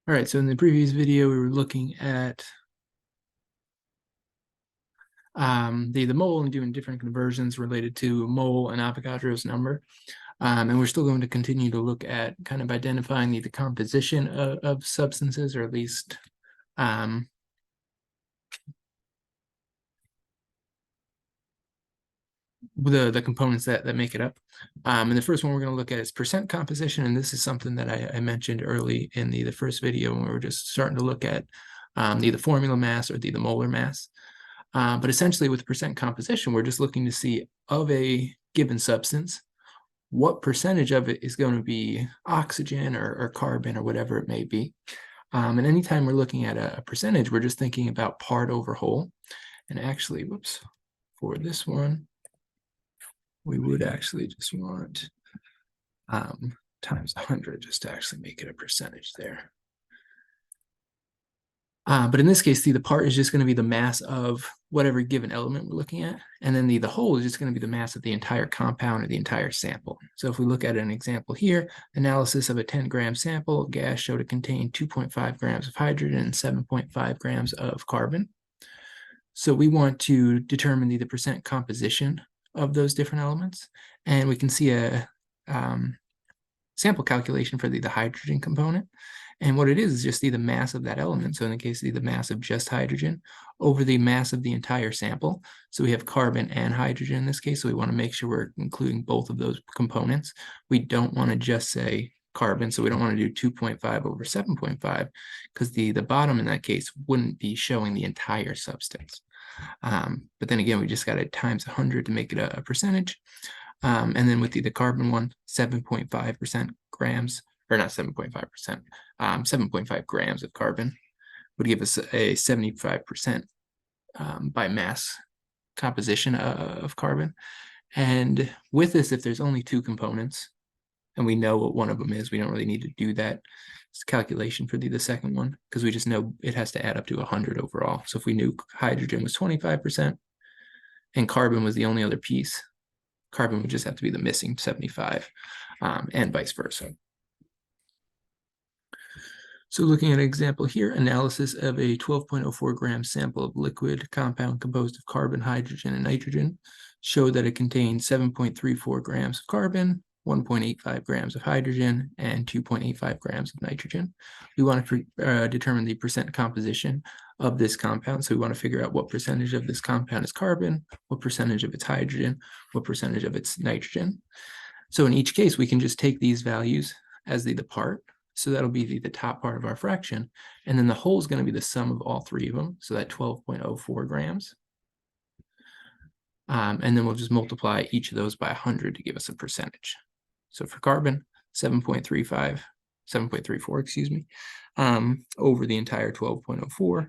All right, so in the previous video, we were looking at the mole and doing different conversions related to mole and Avogadro's number. And we're still going to continue to look at kind of identifying the composition of substances, or at least the components that make it up. And the first one we're going to look at is percent composition. And this is something that I mentioned early in the first video when we were just starting to look at the formula mass or the molar mass. But essentially with percent composition, we're just looking to see of a given substance, what percentage of it is going to be oxygen or carbon or whatever it may be. And anytime we're looking at a percentage, we're just thinking about part over whole. And actually, whoops, for this one, we would actually just want times 100 just to actually make it a percentage there. But in this case, the part is just going to be the mass of whatever given element we're looking at. And then the whole is just going to be the mass of the entire compound or the entire sample. So if we look at an example here, analysis of a 10-gram sample, gas showed to contain 2.5 grams of hydrogen and 7.5 grams of carbon. So we want to determine the percent composition of those different elements. And we can see a sample calculation for the hydrogen component. And what it is just the mass of that element. So in the case of the mass of just hydrogen over the mass of the entire sample. So we have carbon and hydrogen in this case. So we want to make sure we're including both of those components. We don't want to just say carbon. So we don't want to do 2.5 over 7.5 because the bottom in that case wouldn't be showing the entire substance. But then again, we just got to times 100 to make it a percentage. And then with the carbon one, 7.5% grams, or not 7.5%, 7.5 grams of carbon would give us a 75% by mass composition of carbon. And with this, if there's only two components and we know what one of them is, we don't really need to do that calculation for the second one because we just know it has to add up to 100 overall. So if we knew hydrogen was 25% and carbon was the only other piece, carbon would just have to be the missing 75 and vice versa. So looking at an example here, analysis of a 12.04 gram sample of liquid compound composed of carbon, hydrogen, and nitrogen showed that it contained 7.34 grams of carbon, 1.85 grams of hydrogen, and 2.85 grams of nitrogen. We want to determine the percent composition of this compound. So we want to figure out what percentage of this compound is carbon, what percentage of its hydrogen, what percentage of its nitrogen. So in each case, we can just take these values as the part. So that'll be the top part of our fraction. And then the whole is going to be the sum of all three of them. So that 12.04 grams. And then we'll just multiply each of those by 100 to give us a percentage. So for carbon, 7.34, excuse me, over the entire 12.04,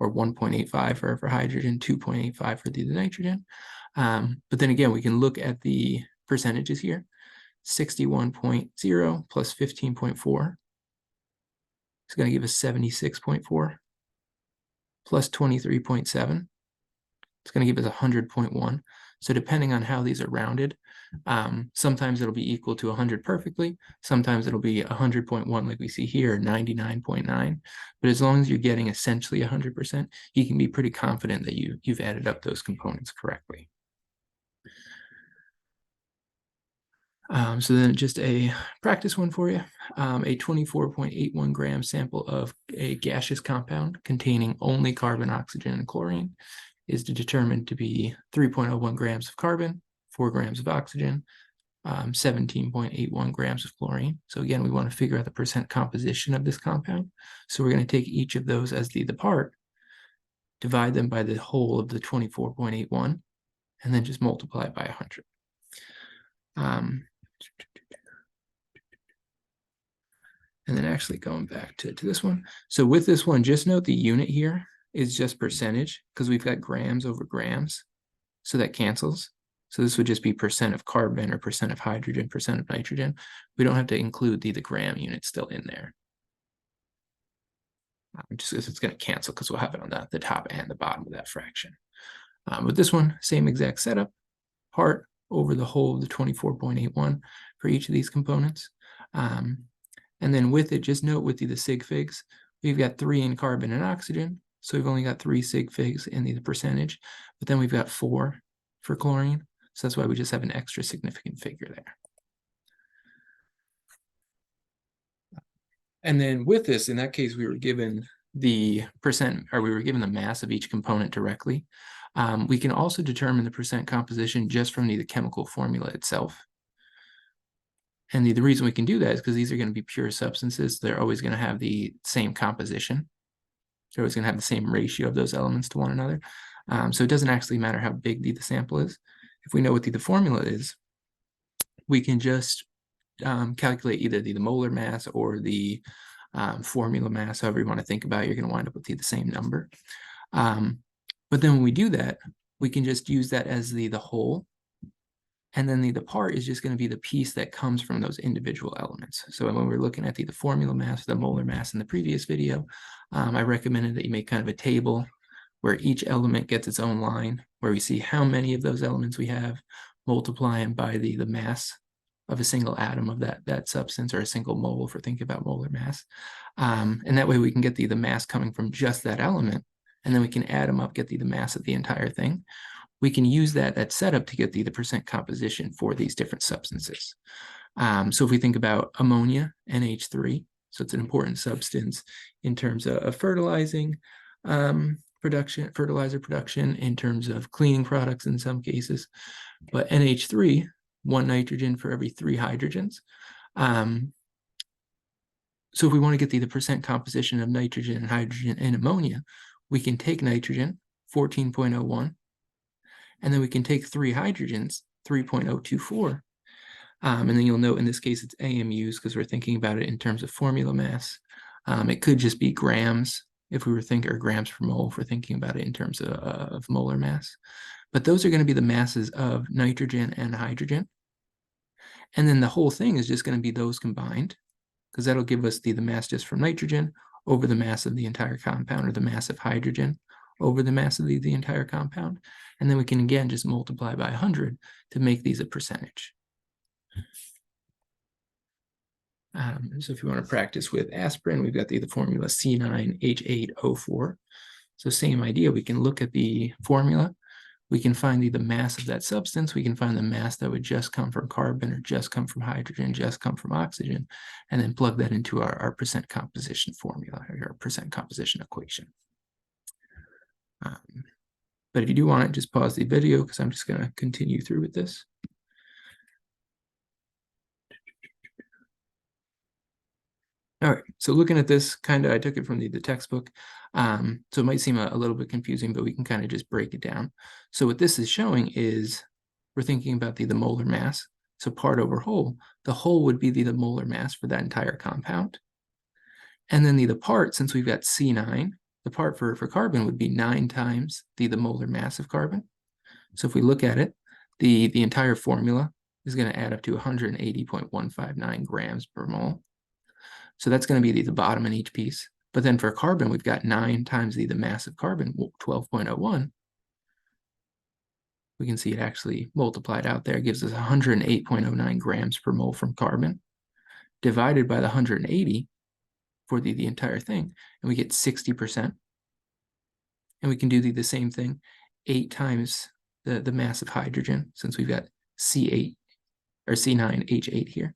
or 1.85 for hydrogen, 2.85 for the nitrogen. But then again, we can look at the percentages here. 61.0 plus 15.4 is going to give us 76.4 plus 23.7. It's going to give us 100.1. So depending on how these are rounded, sometimes it'll be equal to 100 perfectly. Sometimes it'll be 100.1 like we see here, 99.9. But as long as you're getting essentially 100%, you can be pretty confident that you've added up those components correctly. So then just a practice one for you. A 24.81 gram sample of a gaseous compound containing only carbon, oxygen, and chlorine is determined to be 3.01 grams of carbon, 4 grams of oxygen, 17.81 grams of chlorine. So again, we want to figure out the percent composition of this compound. So we're going to take each of those as the part, divide them by the whole of the 24.81, and then just multiply it by 100. And then actually going back to this one. So with this one, just note the unit here is just percentage because we've got grams over grams. So that cancels. So this would just be percent of carbon or percent of hydrogen, percent of nitrogen. We don't have to include the gram unit still in there. Just because it's going to cancel because we'll have it on the top and the bottom of that fraction. With this one, same exact setup. Part over the whole of the 24.81 for each of these components. And then with it, just note with the sig figs, we've got 3 in carbon and oxygen. So we've only got 3 sig figs in the percentage, but then we've got 4 for chlorine. So that's why we just have an extra significant figure there. And then with this, in that case, we were given the percent, or we were given the mass of each component directly. We can also determine the percent composition just from the chemical formula itself. And the reason we can do that is because these are going to be pure substances. They're always going to have the same composition. They're always going to have the same ratio of those elements to one another. So it doesn't actually matter how big the sample is. If we know what the formula is, we can just calculate either the molar mass or the formula mass, however you want to think about it. You're going to wind up with the same number. But then when we do that, we can just use that as the whole. And then the part is just going to be the piece that comes from those individual elements. So when we're looking at the formula mass, the molar mass in the previous video, I recommended that you make kind of a table where each element gets its own line, where we see how many of those elements we have, multiply them by the mass of a single atom of that substance, or a single mole if we're thinking about molar mass. And that way we can get the mass coming from just that element, and then we can add them up, get the mass of the entire thing. We can use that setup to get the percent composition for these different substances. So if we think about ammonia, NH3, so it's an important substance in terms of fertilizing fertilizer production, in terms of cleaning products in some cases. But NH3, 1 nitrogen for every 3 hydrogens. So if we want to get the percent composition of nitrogen and hydrogen in ammonia, we can take nitrogen, 14.01, and then we can take 3 hydrogens, 3.024. And then you'll note in this case it's AMUs because we're thinking about it in terms of formula mass. It could just be grams if we were thinking, or grams per mole if we're thinking about it in terms of molar mass. But those are going to be the masses of nitrogen and hydrogen. And then the whole thing is just going to be those combined, because that'll give us the mass just from nitrogen over the mass of the entire compound, or the mass of hydrogen over the mass of the entire compound. And then we can, again, just multiply by 100 to make these a percentage. So if you want to practice with aspirin, we've got the formula C9H8O4. So same idea, we can look at the formula. We can find the mass of that substance. We can find the mass that would just come from carbon, or just come from hydrogen, just come from oxygen, and then plug that into our percent composition formula, or our percent composition equation. But if you do want it, just pause the video because I'm just going to continue through with this. All right, so looking at this, I took it from the textbook. So it might seem a little bit confusing, but we can kind of just break it down. So what this is showing is we're thinking about the molar mass. So part over whole, the whole would be the molar mass for that entire compound. And then the part, since we've got C9, the part for carbon would be 9 times the molar mass of carbon. So if we look at it, the entire formula is going to add up to 180.159 grams per mole. So that's going to be the bottom in each piece. But then for carbon, we've got 9 times the mass of carbon, 12.01. We can see it actually multiplied out there. It gives us 108.09 grams per mole from carbon, divided by the 180 for the entire thing, and we get 60%. And we can do the same thing, 8 times the mass of hydrogen, since we've got C8 or C9H8 here.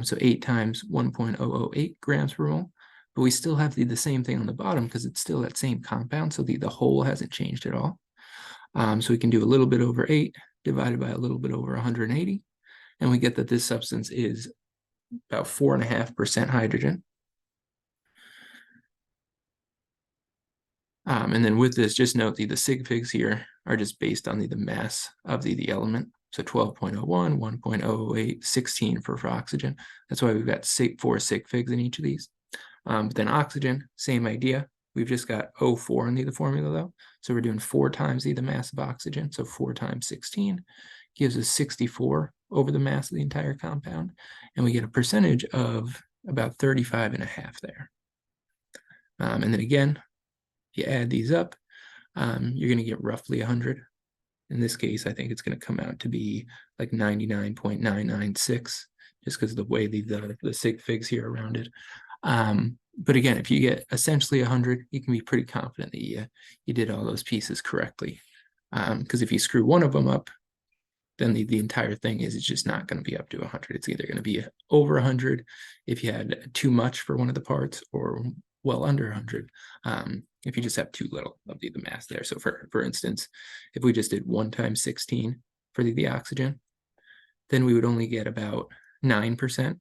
So 8 times 1.008 grams per mole. But we still have the same thing on the bottom because it's still that same compound. So the whole hasn't changed at all. So we can do a little bit over 8 divided by a little bit over 180. And we get that this substance is about 4.5% hydrogen. And then with this, just note the sig figs here are just based on the mass of the element. So 12.01, 1.008, 16 for oxygen. That's why we've got 4 sig figs in each of these. But then oxygen, same idea. We've just got O4 in the formula though. So we're doing 4 times the mass of oxygen. So 4 times 16 gives us 64 over the mass of the entire compound. And we get a percentage of about 35.5 there. And then again, you add these up, you're going to get roughly 100. In this case, I think it's going to come out to be like 99.996 just because of the way the sig figs here are rounded. But again, if you get essentially 100, you can be pretty confident that you did all those pieces correctly. Because if you screw one of them up, then the entire thing is just not going to be up to 100. It's either going to be over 100 if you had too much for one of the parts, or well under 100 if you just have too little of the mass there. So for instance, if we just did 1 times 16 for the oxygen, then we would only get about 9%.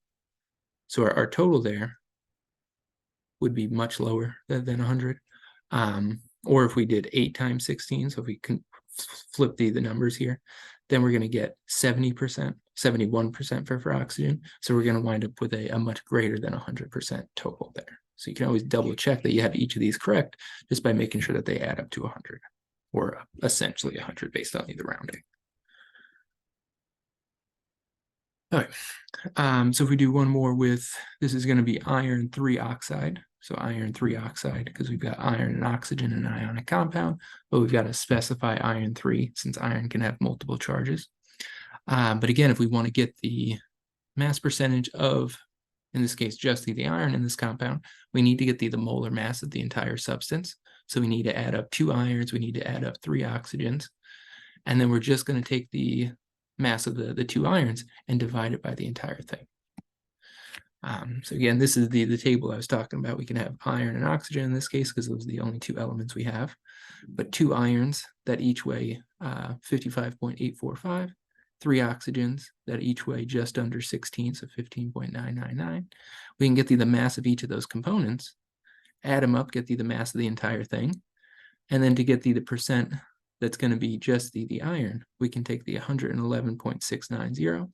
So our total there would be much lower than 100. Or if we did 8 times 16, so if we can flip the numbers here, then we're going to get 70%, 71% for oxygen. So we're going to wind up with a much greater than 100% total there. So you can always double check that you have each of these correct just by making sure that they add up to 100, or essentially 100 based on the rounding. All right, so if we do one more with, this is going to be iron 3 oxide. So iron 3 oxide, because we've got iron and oxygen in an ionic compound, but we've got to specify iron 3 since iron can have multiple charges. But again, if we want to get the mass percentage of, in this case, just the iron in this compound, we need to get the molar mass of the entire substance. So we need to add up 2 irons, we need to add up 3 oxygens, and then we're just going to take the mass of the 2 irons and divide it by the entire thing. So again, this is the table I was talking about. We can have iron and oxygen in this case because those are the only 2 elements we have. But 2 irons that each weigh 55.845, 3 oxygens that each weigh just under 16, so 15.999. We can get the mass of each of those components, add them up, get the mass of the entire thing, and then to get the percent that's going to be just the iron, we can take the 111.690,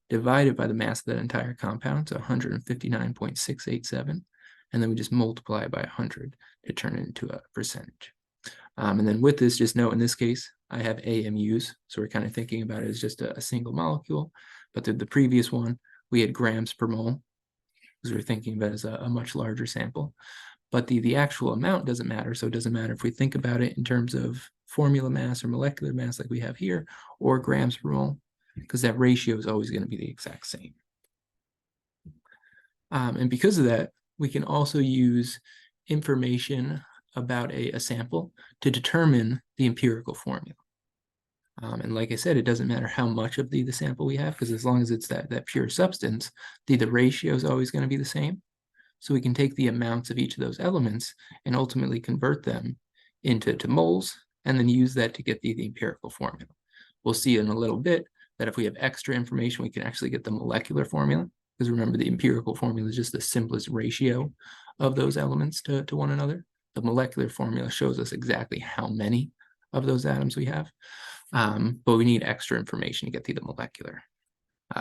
divide it by the mass of that entire compound, so 159.687, and then we just multiply it by 100 to turn it into a percentage. And then with this, just note in this case, I have AMUs, so we're kind of thinking about it as just a single molecule, but the previous one, we had grams per mole, because we're thinking about it as a much larger sample. But the actual amount doesn't matter, so it doesn't matter if we think about it in terms of formula mass or molecular mass like we have here, or grams per mole, because that ratio is always going to be the exact same. And because of that, we can also use information about a sample to determine the empirical formula. And like I said, it doesn't matter how much of the sample we have, because as long as it's that pure substance, the ratio is always going to be the same. So we can take the amounts of each of those elements and ultimately convert them into moles, and then use that to get the empirical formula. We'll see in a little bit that if we have extra information, we can actually get the molecular formula, because remember, the empirical formula is just the simplest ratio of those elements to one another. The molecular formula shows us exactly how many of those atoms we have, but we need extra information to get the molecular,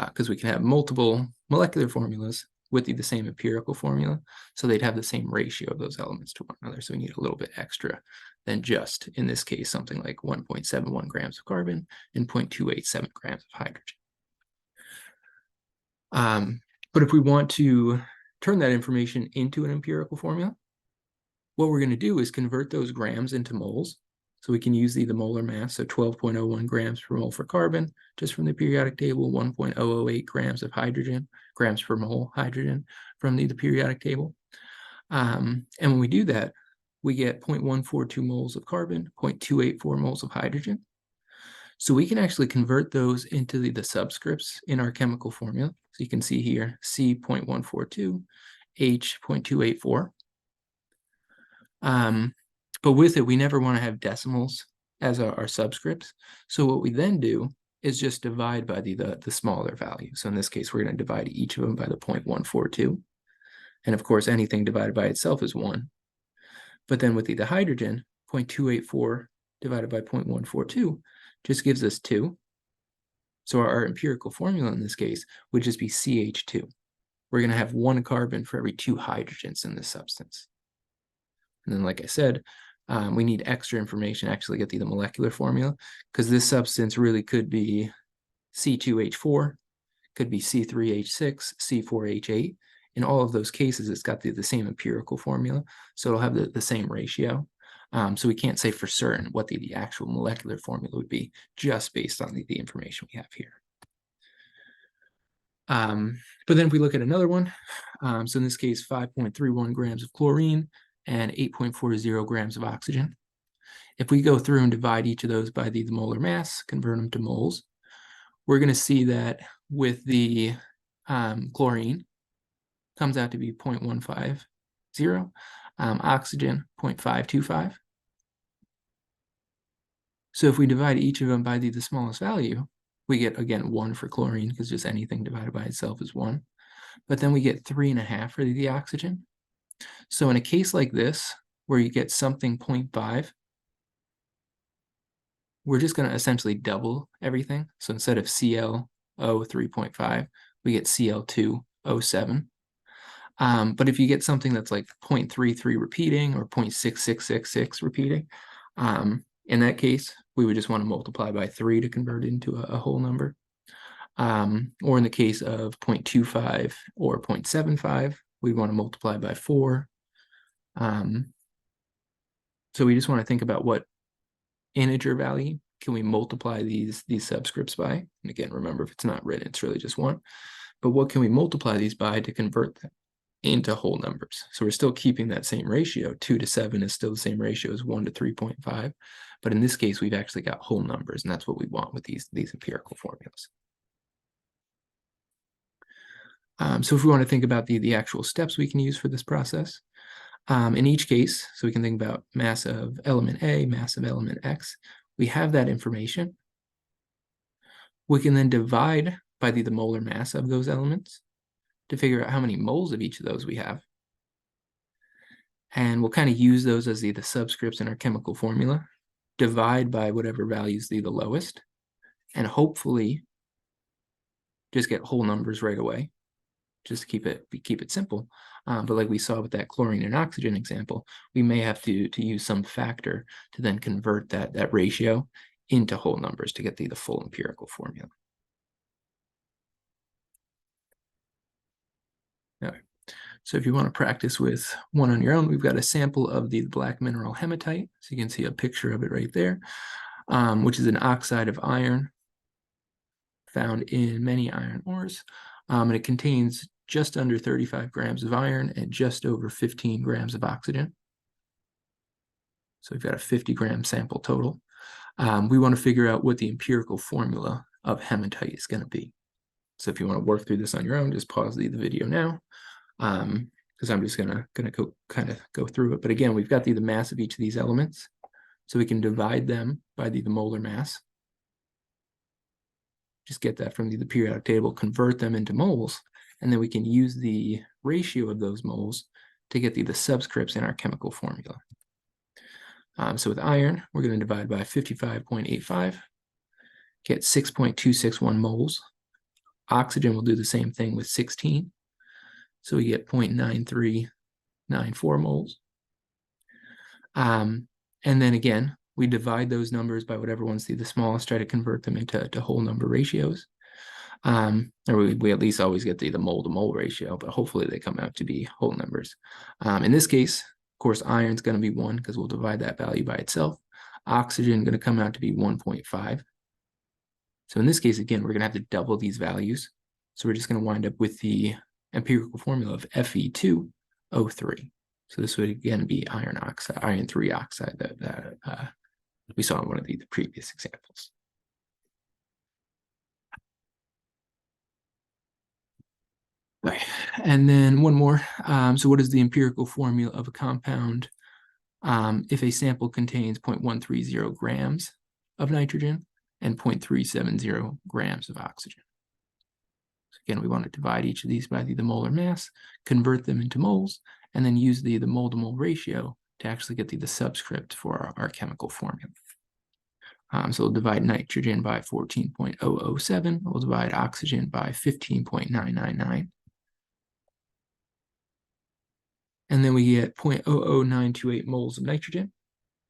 because we can have multiple molecular formulas with the same empirical formula, so they'd have the same ratio of those elements to one another. So we need a little bit extra than just, in this case, something like 1.71 grams of carbon and 0.287 grams of hydrogen. But if we want to turn that information into an empirical formula, what we're going to do is convert those grams into moles. So we can use the molar mass, so 12.01 grams per mole for carbon, just from the periodic table, 1.008 grams of hydrogen, grams per mole hydrogen from the periodic table. And when we do that, we get 0.142 moles of carbon, 0.284 moles of hydrogen. So we can actually convert those into the subscripts in our chemical formula. So you can see here, C 0.142, H 0.284. But with it, we never want to have decimals as our subscripts. So what we then do is just divide by the smaller value. So in this case, we're going to divide each of them by the 0.142. And of course, anything divided by itself is 1. But then with the hydrogen, 0.284 divided by 0.142 just gives us 2. So our empirical formula in this case would just be CH2. We're going to have 1 carbon for every 2 hydrogens in this substance. And then, like I said, we need extra information to actually get the molecular formula, because this substance really could be C2H4, could be C3H6, C4H8. In all of those cases, it's got the same empirical formula, so it'll have the same ratio. So we can't say for certain what the actual molecular formula would be just based on the information we have here. But then if we look at another one, so in this case, 5.31 grams of chlorine and 8.40 grams of oxygen. If we go through and divide each of those by the molar mass, convert them to moles, we're going to see that with the chlorine, comes out to be 0.150, oxygen 0.525. So if we divide each of them by the smallest value, we get, again, 1 for chlorine, because just anything divided by itself is 1. But then we get 3.5 for the oxygen. So in a case like this, where you get something 0.5, we're just going to essentially double everything. So instead of ClO 3.5, we get Cl2O7. But if you get something that's like 0.33 repeating or 0.6666 repeating, in that case, we would just want to multiply by 3 to convert it into a whole number. Or in the case of 0.25 or 0.75, we want to multiply by 4. So we just want to think about what integer value can we multiply these subscripts by. And again, remember, if it's not written, it's really just 1. But what can we multiply these by to convert them into whole numbers? So we're still keeping that same ratio. 2 to 7 is still the same ratio as 1 to 3.5. But in this case, we've actually got whole numbers, and that's what we want with these empirical formulas. So if we want to think about the actual steps we can use for this process, in each case, so we can think about mass of element A, mass of element X, we have that information. We can then divide by the molar mass of those elements to figure out how many moles of each of those we have. And we'll kind of use those as the subscripts in our chemical formula, divide by whatever value is the lowest, and hopefully just get whole numbers right away, just to keep it simple. But like we saw with that chlorine and oxygen example, we may have to use some factor to then convert that ratio into whole numbers to get the full empirical formula. Okay. So if you want to practice with one on your own, we've got a sample of the black mineral hematite. So you can see a picture of it right there, which is an oxide of iron found in many iron ores. And it contains just under 35 grams of iron and just over 15 grams of oxygen. So we've got a 50-gram sample total. We want to figure out what the empirical formula of hematite is going to be. So if you want to work through this on your own, just pause the video now, because I'm just gonna go through it. But again, we've got the mass of each of these elements, so we can divide them by the molar mass. Just get that from the periodic table, convert them into moles, and then we can use the ratio of those moles to get the subscripts in our chemical formula. So with iron, we're going to divide by 55.85, get 6.261 moles. Oxygen will do the same thing with 16. So we get 0.9394 moles. And then again, we divide those numbers by whatever one's the smallest, try to convert them into whole number ratios. Or we at least always get the mole-to-mole ratio, but hopefully they come out to be whole numbers. In this case, of course, iron's going to be 1 because we'll divide that value by itself. Oxygen going to come out to be 1.5. So in this case, again, we're going to have to double these values. So we're just going to wind up with the empirical formula of Fe2O3. So this would again be iron 3 oxide that we saw in one of the previous examples. Okay. And then one more. So what is the empirical formula of a compound if a sample contains 0.130 grams of nitrogen and 0.370 grams of oxygen? So again, we want to divide each of these by the molar mass, convert them into moles, and then use the mole-to-mole ratio to actually get the subscript for our chemical formula. So we'll divide nitrogen by 14.007. We'll divide oxygen by 15.999. And then we get 0.00928 moles of nitrogen.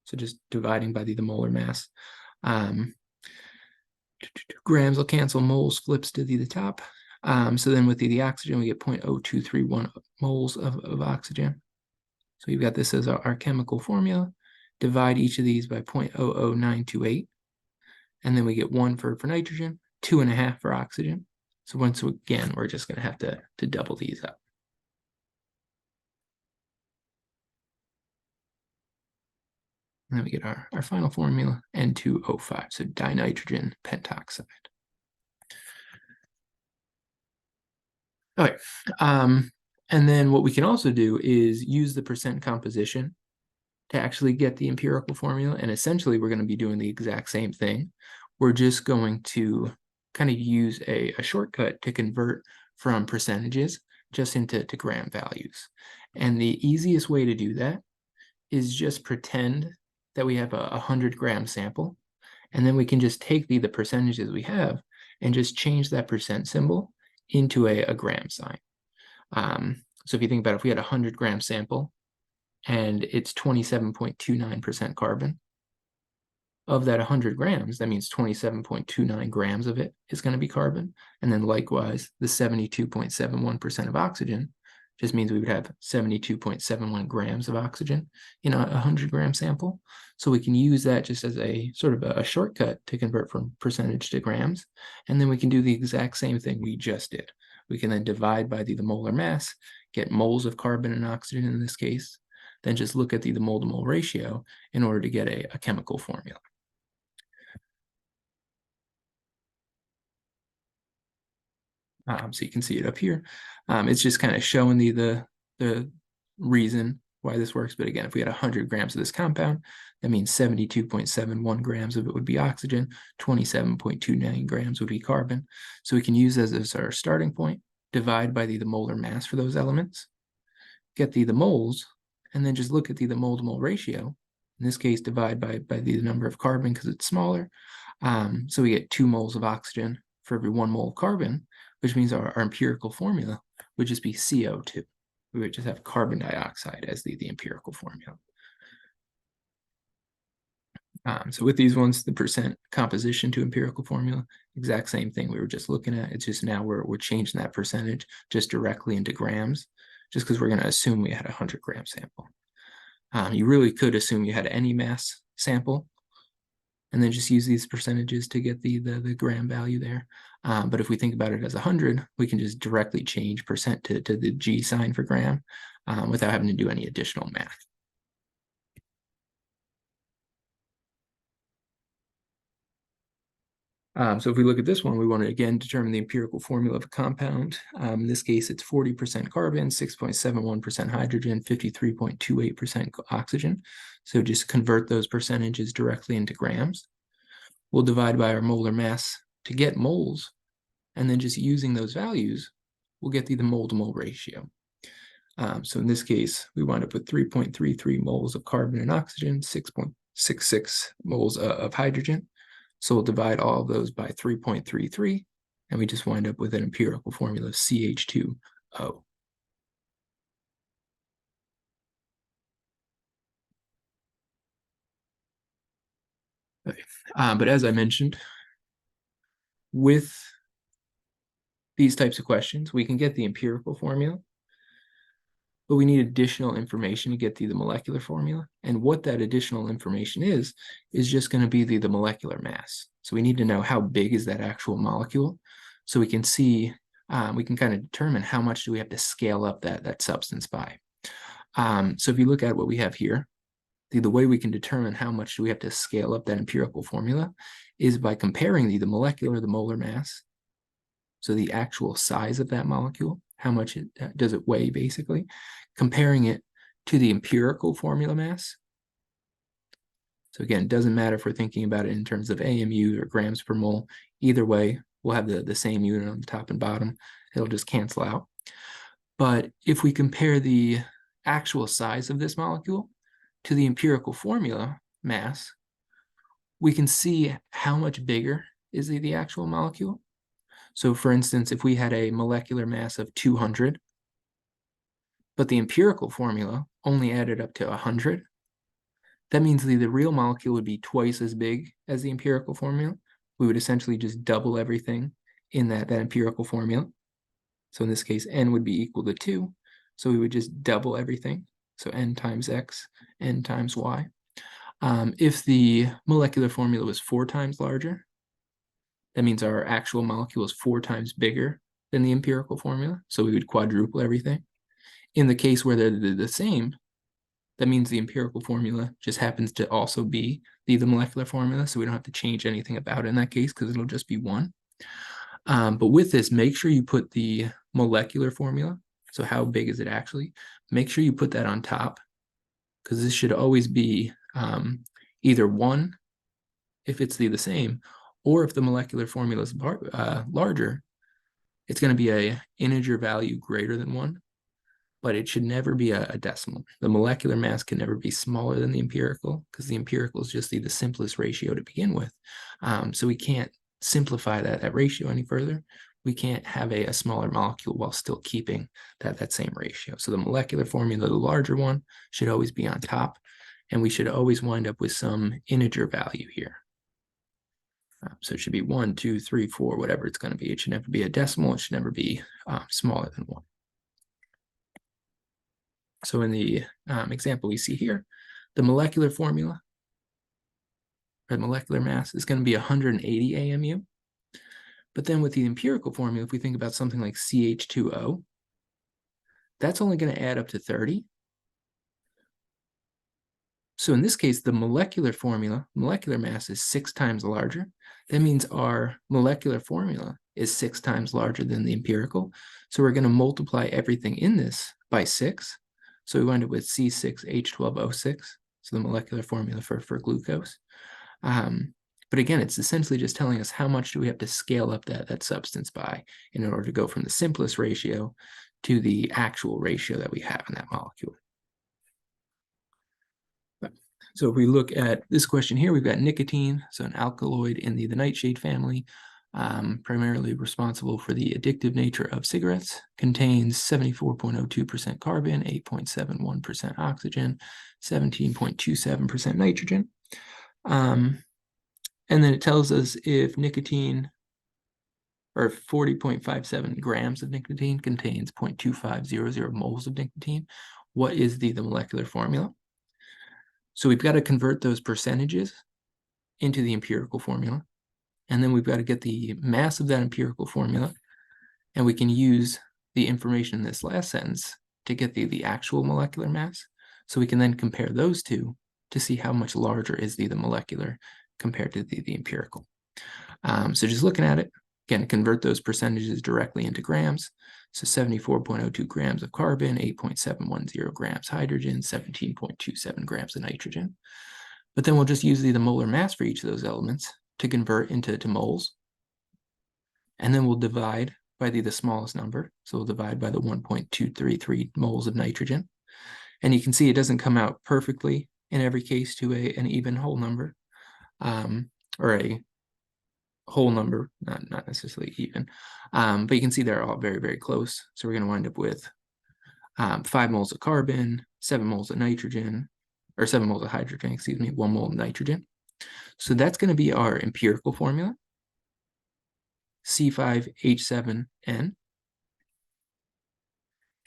So just dividing by the molar mass. Grams will cancel, moles flips to the top. So then with the oxygen, we get 0.0231 moles of oxygen. So you've got this as our chemical formula. Divide each of these by 0.00928. And then we get 1 for nitrogen, 2.5 for oxygen. So once again, we're just going to have to double these up. And then we get our final formula, N2O5, so dinitrogen pentoxide. Okay, and then what we can also do is use the percent composition to actually get the empirical formula. And essentially, we're going to be doing the exact same thing. We're just going to kind of use a shortcut to convert from percentages just into gram values. And the easiest way to do that is just pretend that we have a 100-gram sample, and then we can just take the percentages we have and just change that percent symbol into a gram sign. So if you think about it, if we had a 100-gram sample and it's 27.29% carbon, of that 100 grams, that means 27.29 grams of it is going to be carbon. And then likewise, the 72.71% of oxygen just means we would have 72.71 grams of oxygen in a 100-gram sample. So we can use that just as a sort of a shortcut to convert from percentage to grams. And then we can do the exact same thing we just did. We can then divide by the molar mass, get moles of carbon and oxygen in this case, then just look at the mole to mole ratio in order to get a chemical formula. So you can see it up here. It's just kind of showing the reason why this works. But again, if we had 100 grams of this compound, that means 72.71 grams of it would be oxygen, 27.29 grams would be carbon. So we can use this as our starting point, divide by the molar mass for those elements, get the moles, and then just look at the mole to mole ratio. In this case, divide by the number of carbon because it's smaller. So we get 2 moles of oxygen for every 1 mole of carbon, which means our empirical formula would just be CO2. We would just have carbon dioxide as the empirical formula. So with these ones, the percent composition to empirical formula, exact same thing we were just looking at. It's just now we're changing that percentage just directly into grams, just because we're going to assume we had a 100-gram sample. You really could assume you had any mass sample, and then just use these percentages to get the gram value there. But if we think about it as 100, we can just directly change percent to the G sign for gram without having to do any additional math. So if we look at this one, we want to again determine the empirical formula of a compound. In this case, it's 40% carbon, 6.71% hydrogen, 53.28% oxygen. So just convert those percentages directly into grams. We'll divide by our molar mass to get moles, and then just using those values, we'll get the mole to mole ratio. So in this case, we wind up with 3.33 moles of carbon and oxygen, 6.66 moles of hydrogen. So we'll divide all of those by 3.33, and we just wind up with an empirical formula of CH2O. Okay. But as I mentioned, with these types of questions, we can get the empirical formula, but we need additional information to get the molecular formula. And what that additional information is just going to be the molecular mass. So we need to know how big is that actual molecule, so we can see, we can kind of determine how much do we have to scale up that substance by. So if you look at what we have here, the way we can determine how much do we have to scale up that empirical formula is by comparing the molecular, the molar mass, so the actual size of that molecule, how much does it weigh basically, comparing it to the empirical formula mass. So again, it doesn't matter if we're thinking about it in terms of AMU or grams per mole. Either way, we'll have the same unit on the top and bottom. It'll just cancel out. But if we compare the actual size of this molecule to the empirical formula mass, we can see how much bigger is the actual molecule. So for instance, if we had a molecular mass of 200, but the empirical formula only added up to 100, that means the real molecule would be twice as big as the empirical formula. We would essentially just double everything in that empirical formula. So in this case, n would be equal to 2. So we would just double everything. So n times x, n times y. If the molecular formula was 4 times larger, that means our actual molecule is 4 times bigger than the empirical formula. So we would quadruple everything. In the case where they're the same, that means the empirical formula just happens to also be the molecular formula. So we don't have to change anything about it in that case because it'll just be 1. But with this, make sure you put the molecular formula. So how big is it actually? Make sure you put that on top, because this should always be either 1 if it's the same, or if the molecular formula is larger, it's going to be an integer value greater than 1, but it should never be a decimal. The molecular mass can never be smaller than the empirical, because the empirical is just the simplest ratio to begin with. So we can't simplify that ratio any further. We can't have a smaller molecule while still keeping that same ratio. So the molecular formula, the larger one, should always be on top, and we should always wind up with some integer value here. So it should be 1, 2, 3, 4, whatever it's going to be. It should never be a decimal. It should never be smaller than 1. So in the example we see here, the molecular formula, or molecular mass, is going to be 180 AMU. But then with the empirical formula, if we think about something like CH2O, that's only going to add up to 30. So in this case, the molecular formula, molecular mass, is 6 times larger. That means our molecular formula is 6 times larger than the empirical. So we're going to multiply everything in this by 6. So we wind up with C6H12O6, so the molecular formula for glucose. But again, it's essentially just telling us how much do we have to scale up that substance by in order to go from the simplest ratio to the actual ratio that we have in that molecule. So if we look at this question here, we've got nicotine, so an alkaloid in the nightshade family, primarily responsible for the addictive nature of cigarettes, contains 74.02% carbon, 8.71% oxygen, 17.27% nitrogen. And then it tells us if nicotine, or 40.57 grams of nicotine contains 0.2500 moles of nicotine, what is the molecular formula? So we've got to convert those percentages into the empirical formula. And then we've got to get the mass of that empirical formula. And we can use the information in this last sentence to get the actual molecular mass. So we can then compare those two to see how much larger is the molecular compared to the empirical. So just looking at it, again, convert those percentages directly into grams. So 74.02 grams of carbon, 8.710 grams hydrogen, 17.27 grams of nitrogen. But then we'll just use the molar mass for each of those elements to convert into moles. And then we'll divide by the smallest number. So we'll divide by the 1.233 moles of nitrogen. And you can see it doesn't come out perfectly in every case to an even whole number, or a whole number, not necessarily even, but you can see they're all very, very close. So we're going to wind up with 5 moles of carbon, 7 moles of nitrogen, or 7 moles of hydrogen, excuse me, 1 mole of nitrogen. So that's going to be our empirical formula, C5H7N.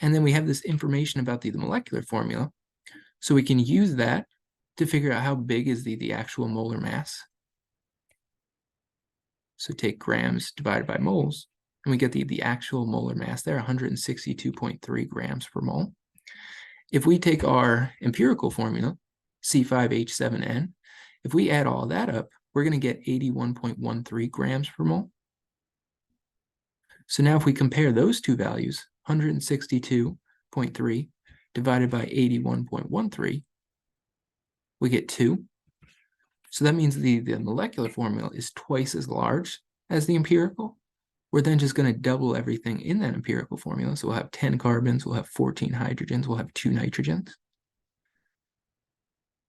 And then we have this information about the molecular formula. So we can use that to figure out how big is the actual molar mass. So take grams divided by moles, and we get the actual molar mass there, 162.3 grams per mole. If we take our empirical formula, C5H7N, if we add all that up, we're going to get 81.13 grams per mole. So now if we compare those two values, 162.3 divided by 81.13, we get 2. So that means the molecular formula is twice as large as the empirical. We're then just going to double everything in that empirical formula. So we'll have 10 carbons, we'll have 14 hydrogens, we'll have 2 nitrogens.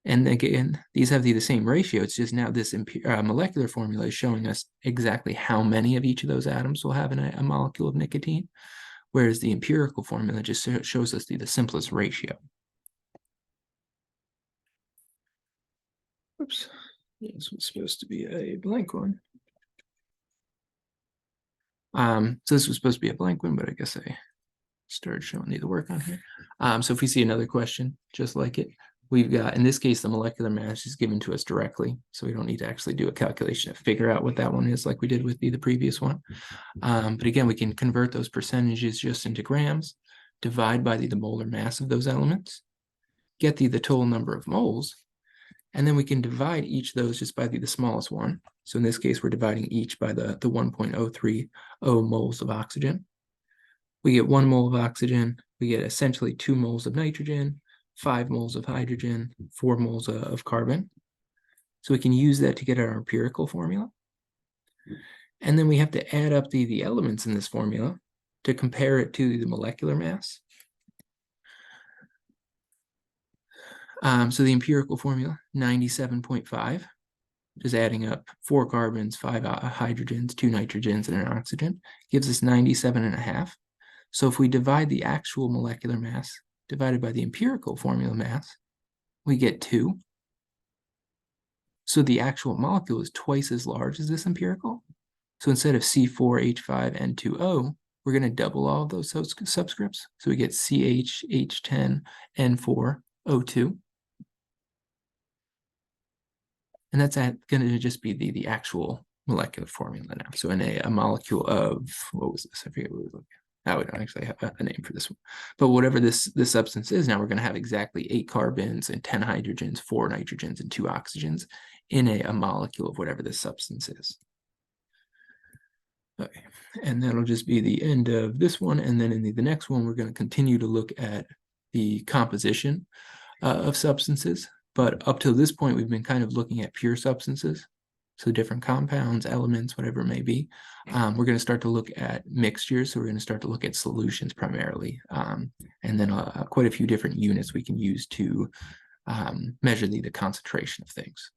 And again, these have the same ratio. It's just now this molecular formula is showing us exactly how many of each of those atoms will have in a molecule of nicotine, whereas the empirical formula just shows us the simplest ratio. Oops. This was supposed to be a blank one. So this was supposed to be a blank one, but I guess I started showing the work on here. So if we see another question just like it, we've got, in this case, the molecular mass is given to us directly, so we don't need to actually do a calculation to figure out what that one is like we did with the previous one. But again, we can convert those percentages just into grams, divide by the molar mass of those elements, get the total number of moles, and then we can divide each of those just by the smallest one. So in this case, we're dividing each by the 1.030 moles of oxygen. We get 1 mole of oxygen, we get essentially 2 moles of nitrogen, 5 moles of hydrogen, 4 moles of carbon. So we can use that to get our empirical formula. And then we have to add up the elements in this formula to compare it to the molecular mass. So the empirical formula, 97.5, just adding up 4 carbons, 5 hydrogens, 2 nitrogens, and an oxygen, gives us 97.5. So if we divide the actual molecular mass divided by the empirical formula mass, we get 2. So the actual molecule is twice as large as this empirical. So instead of C4H5N2O, we're going to double all of those subscripts. So we get CH, H10, N4O2. And that's going to just be the actual molecular formula now. So in a molecule of, what was this? I forget what we were looking at. Now we don't actually have a name for this one. But whatever this substance is, now we're going to have exactly 8 carbons and 10 hydrogens, 4 nitrogens, and 2 oxygens in a molecule of whatever this substance is. Okay, and that'll just be the end of this one. And then in the next one, we're going to continue to look at the composition of substances. But up till this point, we've been kind of looking at pure substances. So different compounds, elements, whatever it may be. We're going to start to look at mixtures. So we're going to start to look at solutions primarily. And then quite a few different units we can use to measure the concentration of things.